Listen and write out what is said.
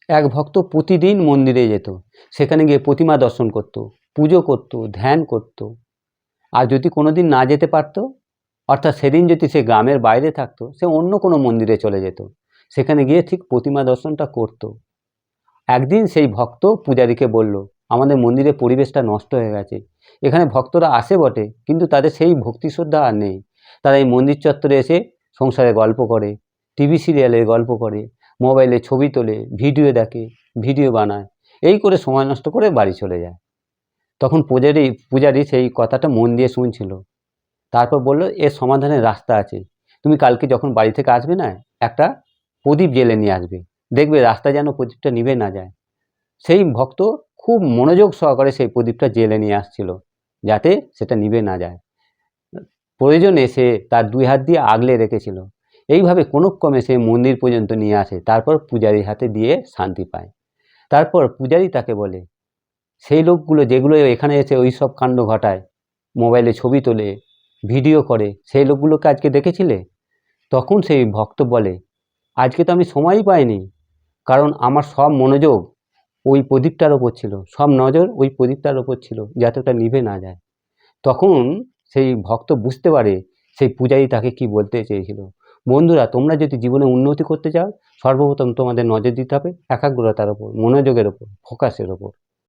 এক ভক্ত প্রতিদিন মন্দিরে যেত, সেখানে গিয়ে প্রতিমা দর্শন করত, পুজো করত, ধ্যান করত। আর যদি কোনো দিন না যেতে পারত, অর্থাৎ সেদিন যদি সে গ্রামের বাইরে থাকতো, সে অন্য কোনো মন্দিরে চলে যেত, সেখানে গিয়ে ঠিক প্রতিমা দর্শনটা করত। একদিন সেই ভক্ত পূজারীকে বলল, আমাদের মন্দিরের পরিবেশটা নষ্ট হয়ে গেছে, এখানে ভক্তরা আসে বটে, কিন্তু তাদের সেই ভক্তি শ্রদ্ধা আর নেই। তারা এই মন্দির চত্বরে এসে সংসারে গল্প করে, টিভি সিরিয়ালের গল্প করে, মোবাইলে ছবি তোলে, ভিডিও দেখে, ভিডিও বানায়, এই করে সময় নষ্ট করে বাড়ি চলে যায়। তখন পূজারী সেই কথাটা মন দিয়ে শুনছিল। তারপর বলল, এর সমাধানের রাস্তা আছে। তুমি কালকে যখন বাড়ি থেকে আসবে না, একটা প্রদীপ জ্বেলে নিয়ে আসবে, দেখবে রাস্তা যেন প্রদীপটা নিভে না যায়। সেই ভক্ত খুব মনোযোগ সহকারে সেই প্রদীপটা জ্বেলে নিয়ে আসছিল, যাতে সেটা নিভে না যায়। প্রয়োজনে সে তার 2 হাত দিয়ে আগলে রেখেছিল। এইভাবে কোনোক্রমে সে মন্দির পর্যন্ত নিয়ে আসে, তারপর পূজারীর হাতে দিয়ে শান্তি পায়। তারপর পূজারী তাকে বলে, সেই লোকগুলো যেগুলো এখানে এসে ওই সব কাণ্ড ঘটায়, মোবাইলে ছবি তোলে, ভিডিও করে, সেই লোকগুলোকে আজকে দেখেছিলে? তখন সেই ভক্ত বলে, আজকে তো আমি সময়ই পাইনি, কারণ আমার সব মনোযোগ ওই প্রদীপটার ওপর ছিল, সব নজর ওই প্রদীপটার ওপর ছিল, যাতে ওটা নিভে না যায়। তখন সেই ভক্ত বুঝতে পারে সেই পূজারী তাকে কি বলতে চেয়েছিল। বন্ধুরা, তোমরা যদি জীবনে উন্নতি করতে চাও, সর্বপ্রথম তোমাদের নজর দিতে হবে একাগ্রতার ওপর, মনোযোগের ওপর, ফোকাসের ওপর।